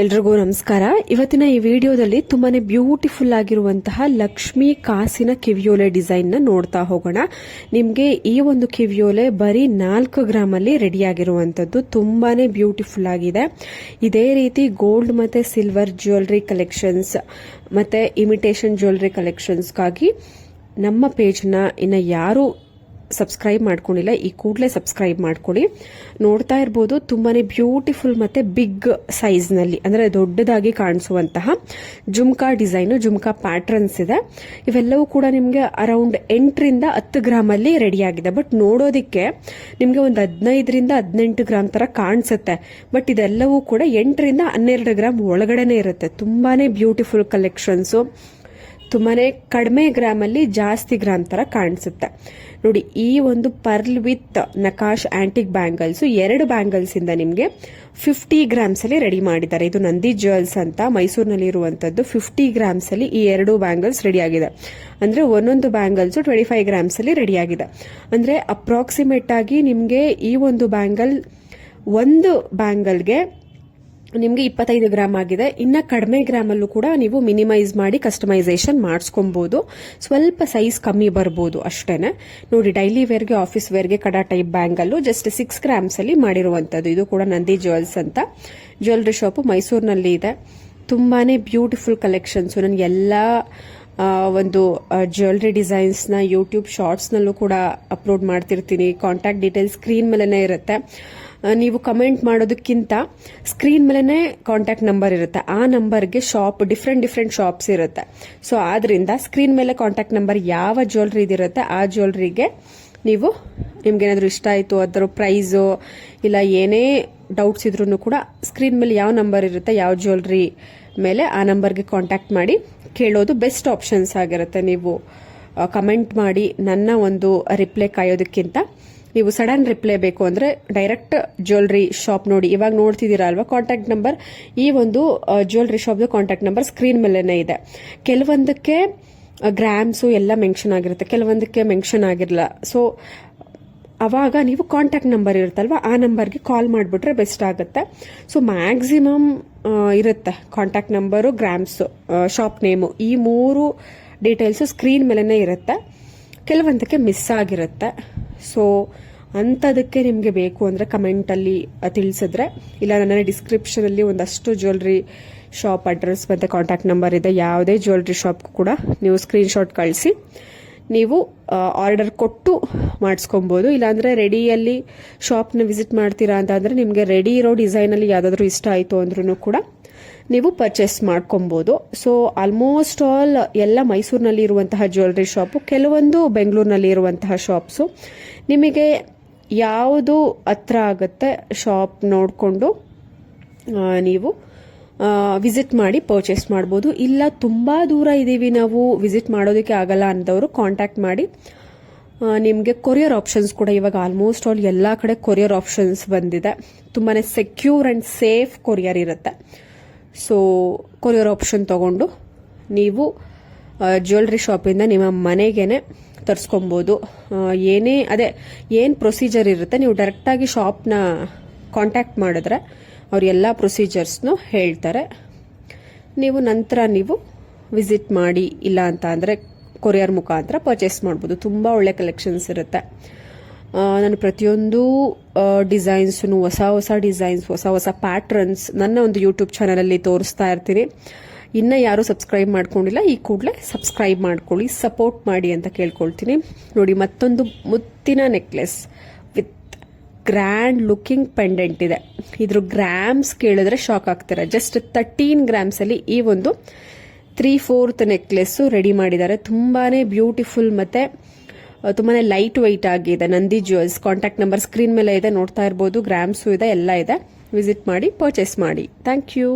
ಎಲ್ರಿಗೂ ನಮಸ್ಕಾರ. ಇವತ್ತಿನ ಈ ವಿಡಿಯೋದಲ್ಲಿ ತುಂಬಾನೇ ಬ್ಯೂಟಿಫುಲ್ ಆಗಿರುವಂತಹ ಲಕ್ಷ್ಮಿ ಕಾಸಿನ ಕಿವಿಯೋಲೆ ಡಿಸೈನ್ ನ ನೋಡ್ತಾ ಹೋಗೋಣ. ನಿಮ್ಗೆ ಈ ಒಂದು ಕಿವಿಯೋಲೆ ಬರೀ 4 ಗ್ರಾಮ್ ಅಲ್ಲಿ ರೆಡಿ ಆಗಿರುವಂತದ್ದು. ತುಂಬಾನೇ ಬ್ಯೂಟಿಫುಲ್ ಆಗಿದೆ. ಇದೇ ರೀತಿ ಗೋಲ್ಡ್ ಮತ್ತೆ ಸಿಲ್ವರ್ ಜ್ಯುವೆಲರಿ ಕಲೆಕ್ಷನ್ಸ್ ಮತ್ತೆ ಇಮಿಟೇಷನ್ ಜ್ಯುವೆಲರಿ ಕಲೆಕ್ಷನ್ಸ್ಗಾಗಿ ನಮ್ಮ ಪೇಜ್ ನ ಇನ್ನ ಯಾರು ಸಬ್ಸ್ಕ್ರೈಬ್ ಮಾಡ್ಕೊಂಡಿಲ್ಲ, ಈ ಕೂಡಲೇ ಸಬ್ಸ್ಕ್ರೈಬ್ ಮಾಡ್ಕೊಳ್ಳಿ. ನೋಡ್ತಾ ಇರಬಹುದು ತುಂಬಾನೇ ಬ್ಯೂಟಿಫುಲ್ ಮತ್ತೆ ಬಿಗ್ ಸೈಜ್ ನಲ್ಲಿ ಅಂದ್ರೆ ದೊಡ್ಡದಾಗಿ ಕಾಣಿಸುವಂತಹ ಜುಮ್ಕಾ ಡಿಸೈನ್, ಜುಮ್ಕಾ ಪ್ಯಾಟರ್ನ್ಸ್ ಇದೆ. ಇವೆಲ್ಲವೂ ಕೂಡ ನಿಮ್ಗೆ ಅರೌಂಡ್ 8 ರಿಂದ 10 ಗ್ರಾಮ್ ಅಲ್ಲಿ ರೆಡಿ ಆಗಿದೆ. ಬಟ್ ನೋಡೋದಿಕ್ಕೆ ನಿಮ್ಗೆ ಒಂದು 15 ರಿಂದ 18 ಗ್ರಾಮ್ ತರ ಕಾಣಿಸುತ್ತೆ. ಬಟ್ ಇದೆಲ್ಲವೂ ಕೂಡ 8 ರಿಂದ 12 ಗ್ರಾಮ್ ಒಳಗಡೆನೆ ಇರುತ್ತೆ. ತುಂಬಾನೇ ಬ್ಯೂಟಿಫುಲ್ ಕಲೆಕ್ಷನ್ಸ್, ತುಂಬಾನೇ ಕಡಿಮೆ ಗ್ರಾಮ್ ಅಲ್ಲಿ ಜಾಸ್ತಿ ಗ್ರಾಮ್ ತರ ಕಾಣಿಸುತ್ತೆ. ನೋಡಿ, ಈ ಒಂದು pearl with ನಕಾಶ್ antique bangles, 2 bangles ಇಂದ ನಿಮ್ಗೆ 50 ಗ್ರಾಮ್ಸ್ ಅಲ್ಲಿ ರೆಡಿ ಮಾಡಿದ್ದಾರೆ. ಇದು ನಂದಿ ಜ್ಯುವೆಲ್ಸ್ ಅಂತ ಮೈಸೂರಿನಲ್ಲಿ ಇರುವಂತದ್ದು. 50 ಗ್ರಾಮ್ಸ್ ಅಲ್ಲಿ ಈ 2 ಬ್ಯಾಂಗಲ್ಸ್ ರೆಡಿ ಆಗಿದೆ. ಅಂದ್ರೆ ಒಂದೊಂದು ಬ್ಯಾಂಗಲ್ಸ್ 25 ಗ್ರಾಮ್ಸ್ ಅಲ್ಲಿ ರೆಡಿ ಆಗಿದೆ. ಅಂದ್ರೆ ಅಪ್ರಾಕ್ಸಿಮೇಟ್ ಆಗಿ ನಿಮ್ಗೆ ಈ ಒಂದು ಬ್ಯಾಂಗಲ್, ಒಂದು ಬ್ಯಾಂಗಲ್ಗೆ ನಿಮ್ಗೆ 25 ಗ್ರಾಮ್ ಆಗಿದೆ. ಇನ್ನ ಕಡಿಮೆ ಗ್ರಾಮ್ ಅಲ್ಲೂ ಕೂಡ ನೀವು ಮಿನಿಮೈಸ್ ಮಾಡಿ ಕಸ್ಟಮೈಸೇಷನ್ ಮಾಡಿಸ್ಕೊಬಹುದು. ಸ್ವಲ್ಪ ಸೈಜ್ ಕಮ್ಮಿ ಬರ್ಬೋದು ಅಷ್ಟೇನೆ. ನೋಡಿ, ಡೈಲಿ ವೇರ್ಗೆ, ಆಫೀಸ್ ವೇರ್ಗೆ kada type bangle just 6 grams ಅಲ್ಲಿ ಮಾಡಿರುವಂತದ್ದು. ಇದು ಕೂಡ ನಂದಿ ಜ್ಯುವೆಲ್ಸ್ ಅಂತ ಜ್ಯುವೆಲರಿ ಶಾಪ್ ಮೈಸೂರಿನಲ್ಲಿ ಇದೆ. ತುಂಬಾನೇ ಬ್ಯೂಟಿಫುಲ್ ಕಲೆಕ್ಷನ್ಸ್. ನಾನು ಎಲ್ಲಾ ಒಂದು ಜ್ಯುವೆಲರಿ ಡಿಸೈನ್ಸ್ ನ ಯೂಟ್ಯೂಬ್ ಶಾರ್ಟ್ಸ್ ನಲ್ಲೂ ಕೂಡ ಅಪ್ಲೋಡ್ ಮಾಡ್ತಿರ್ತೀನಿ. ಕಾಂಟ್ಯಾಕ್ಟ್ ಡೀಟೇಲ್ಸ್ ಸ್ಕ್ರೀನ್ ಮೇಲೆನೆ ಇರುತ್ತೆ. ನೀವು ಕಮೆಂಟ್ ಮಾಡೋದಕ್ಕಿಂತ ಸ್ಕ್ರೀನ್ ಮೇಲೆನೆ ಕಾಂಟ್ಯಾಕ್ಟ್ ನಂಬರ್ ಇರುತ್ತೆ. ಆ ನಂಬರ್ಗೆ ಡಿಫ್ರೆಂಟ್ ಶಾಪ್ಸ್ ಇರುತ್ತೆ. ಸೊ ಆದ್ರಿಂದ ಸ್ಕ್ರೀನ್ ಮೇಲೆ ಕಾಂಟ್ಯಾಕ್ಟ್ ನಂಬರ್ ಯಾವ ಜ್ಯುವೆಲರಿ ಇದಿರುತ್ತೆ ಆ ಜ್ಯುವೆಲರಿಗೆ ನೀವು ನಿಮ್ಗೇನಾದ್ರೂ ಇಷ್ಟ ಆಯ್ತು, ಅದರ ಪ್ರೈಸು ಇಲ್ಲ ಏನೇ ಡೌಟ್ಸ್ ಇದ್ರೂ ಕೂಡ ಸ್ಕ್ರೀನ್ ಮೇಲೆ ಯಾವ ನಂಬರ್ ಇರುತ್ತೆ, ಯಾವ ಜ್ಯುವೆಲರಿ ಮೇಲೆ ಆ ನಂಬರ್ಗೆ ಕಾಂಟ್ಯಾಕ್ಟ್ ಮಾಡಿ ಕೇಳೋದು ಬೆಸ್ಟ್ ಆಪ್ಷನ್ಸ್ ಆಗಿರುತ್ತೆ. ನೀವು ಕಮೆಂಟ್ ಮಾಡಿ ನನ್ನ ಒಂದು ರಿಪ್ಲೈ ಕಾಯೋದಕ್ಕಿಂತ ನೀವು ಸಡನ್ ರಿಪ್ಲೈ ಬೇಕು ಅಂದ್ರೆ ಡೈರೆಕ್ಟ್ ಜ್ಯುವೆಲರಿ ಶಾಪ್ ನೋಡಿ, ಇವಾಗ ನೋಡ್ತಿದ್ದೀರಾ ಅಲ್ವಾ ಕಾಂಟ್ಯಾಕ್ಟ್ ನಂಬರ್, ಈ ಒಂದು jewellery shop contact number screen ಮೇಲೆನೆ ಇದೆ. ಕೆಲವೊಂದಕ್ಕೆ ಗ್ರಾಮ್ಸ್ ಎಲ್ಲ ಮೆನ್ಷನ್ ಆಗಿರುತ್ತೆ, ಕೆಲವೊಂದಕ್ಕೆ ಮೆನ್ಷನ್ ಆಗಿರಲ್ಲ. ಸೊ ಅವಾಗ ನೀವು ಕಾಂಟ್ಯಾಕ್ಟ್ ನಂಬರ್ ಇರುತ್ತಲ್ವಾ ಆ ನಂಬರ್ಗೆ ಕಾಲ್ ಮಾಡಿಬಿಟ್ರೆ ಬೆಸ್ಟ್ ಆಗುತ್ತೆ. ಸೊ ಮ್ಯಾಕ್ಸಿಮಮ್ ಇರುತ್ತೆ contact number, grams, shop name, ಈ 3 ಡೀಟೇಲ್ಸ್ ಸ್ಕ್ರೀನ್ ಮೇಲೆನೆ ಇರುತ್ತೆ. ಕೆಲವೊಂದಕ್ಕೆ ಮಿಸ್ ಆಗಿರುತ್ತೆ. ಸೊ ಅಂಥದಕ್ಕೆ ನಿಮಗೆ ಬೇಕು ಅಂದರೆ ಕಮೆಂಟಲ್ಲಿ ತಿಳಿಸಿದ್ರೆ, ಇಲ್ಲ ನನ್ನ ಡಿಸ್ಕ್ರಿಪ್ಷನ್ ಅಲ್ಲಿ ಒಂದಷ್ಟು ಜ್ಯುವೆಲರಿ ಶಾಪ್ ಅಡ್ರೆಸ್ ಮತ್ತು ಕಾಂಟ್ಯಾಕ್ಟ್ ನಂಬರ್ ಇದೆ. ಯಾವುದೇ ಜ್ಯುವೆಲರಿ ಶಾಪ್ಗೂ ಕೂಡ ನೀವು ಸ್ಕ್ರೀನ್ಶಾಟ್ ಕಳಿಸಿ ನೀವು ಆರ್ಡರ್ ಕೊಟ್ಟು ಮಾಡಿಸ್ಕೊಬೋದು. ಇಲ್ಲಾಂದರೆ ರೆಡಿಯಲ್ಲಿ ಶಾಪ್ನ ವಿಸಿಟ್ ಮಾಡ್ತೀರಾ ಅಂತ ಅಂದರೆ ನಿಮಗೆ ರೆಡಿ ಇರೋ ಡಿಸೈನಲ್ಲಿ ಯಾವುದಾದ್ರೂ ಇಷ್ಟ ಆಯಿತು ಅಂದ್ರೂ ಕೂಡ ನೀವು ಪರ್ಚೇಸ್ ಮಾಡ್ಕೊಬೋದು. ಸೊ ಆಲ್ಮೋಸ್ಟ್ ಆಲ್ ಎಲ್ಲ ಮೈಸೂರಿನಲ್ಲಿ ಇರುವಂತಹ ಜ್ಯುವೆಲರಿ ಶಾಪು, ಕೆಲವೊಂದು ಬೆಂಗಳೂರಿನಲ್ಲಿ ಇರುವಂತಹ ಶಾಪ್ಸು, ನಿಮಗೆ ಯಾವುದು ಹತ್ರ ಆಗುತ್ತೆ ಶಾಪ್ ನೋಡಿಕೊಂಡು ನೀವು ವಿಸಿಟ್ ಮಾಡಿ ಪರ್ಚೇಸ್ ಮಾಡ್ಬೋದು. ಇಲ್ಲ ತುಂಬ ದೂರ ಇದ್ದೀವಿ, ನಾವು ವಿಸಿಟ್ ಮಾಡೋದಕ್ಕೆ ಆಗಲ್ಲ ಅಂದವರು ಕಾಂಟ್ಯಾಕ್ಟ್ ಮಾಡಿ. ನಿಮಗೆ ಕೊರಿಯರ್ ಆಪ್ಷನ್ಸ್ ಕೂಡ ಇವಾಗ ಆಲ್ಮೋಸ್ಟ್ ಆಲ್ ಎಲ್ಲ ಕಡೆ ಕೊರಿಯರ್ ಆಪ್ಷನ್ಸ್ ಬಂದಿದೆ. ತುಂಬಾ ಸೆಕ್ಯೂರ್ ಆ್ಯಂಡ್ ಸೇಫ್ ಕೊರಿಯರ್ ಇರುತ್ತೆ. ಸೊ ಕೊರಿಯರ್ ಆಪ್ಷನ್ ತಗೊಂಡು ನೀವು ಜ್ಯುವೆಲರಿ ಶಾಪಿಂದ ನಿಮ್ಮ ಮನೆಗೇನೆ ತರಿಸ್ಕೊಬೋದು. ಏನು ಪ್ರೊಸೀಜರ್ ಇರುತ್ತೆ, ನೀವು ಡೈರೆಕ್ಟಾಗಿ ಶಾಪ್ನ ಕಾಂಟ್ಯಾಕ್ಟ್ ಮಾಡಿದ್ರೆ ಅವ್ರು ಎಲ್ಲ ಪ್ರೊಸೀಜರ್ಸ್ನು ಹೇಳ್ತಾರೆ. ನೀವು ನಂತರ ನೀವು ವಿಸಿಟ್ ಮಾಡಿ, ಇಲ್ಲ ಅಂತ ಅಂದರೆ ಕೊರಿಯರ್ ಮುಖಾಂತರ ಪರ್ಚೇಸ್ ಮಾಡ್ಬೋದು. ತುಂಬ ಒಳ್ಳೆ ಕಲೆಕ್ಷನ್ಸ್ ಇರುತ್ತೆ. ನಾನು ಪ್ರತಿಯೊಂದು ಡಿಸೈನ್ಸ್ನು, ಹೊಸ ಡಿಸೈನ್ಸ್, ಹೊಸ ಪ್ಯಾಟ್ರನ್ಸ್ ನನ್ನ ಒಂದು ಯೂಟ್ಯೂಬ್ ಚಾನಲಲ್ಲಿ ತೋರಿಸ್ತಾ ಇರ್ತೀನಿ. ಇನ್ನು ಯಾರು ಸಬ್ಸ್ಕ್ರೈಬ್ ಮಾಡ್ಕೊಂಡಿಲ್ಲ, ಈ ಕೂಡಲೇ ಸಬ್ಸ್ಕ್ರೈಬ್ ಮಾಡ್ಕೊಳ್ಳಿ, ಸಪೋರ್ಟ್ ಮಾಡಿ ಅಂತ ಕೇಳ್ಕೊಳ್ತೀನಿ. ನೋಡಿ, ಮತ್ತೊಂದು ಮುತ್ತಿನ necklace with grand looking pendant ಇದೆ. ಇದ್ರ ಗ್ರಾಮ್ಸ್ ಕೇಳಿದ್ರೆ ಶಾಕ್ ಆಗ್ತಾರೆ. ಜಸ್ಟ್ 13 ಗ್ರಾಮ್ಸ್ ಅಲ್ಲಿ ಈ ಒಂದು 3/4 ನೆಕ್ಲೆಸ್ ರೆಡಿ ಮಾಡಿದ್ದಾರೆ. ತುಂಬಾನೇ ಬ್ಯೂಟಿಫುಲ್ ಮತ್ತೆ ತುಂಬಾನೇ ಲೈಟ್ ವೆಯ್ಟ್ ಆಗಿದೆ. Nandi jewels contact number screen ಮೇಲೆ ಇದೆ, ನೋಡ್ತಾ ಇರಬಹುದು. ಗ್ರಾಮ್ಸು ಇದೆ, ಎಲ್ಲ ಇದೆ. ವಿಸಿಟ್ ಮಾಡಿ ಪರ್ಚೇಸ್ ಮಾಡಿ. Thank you.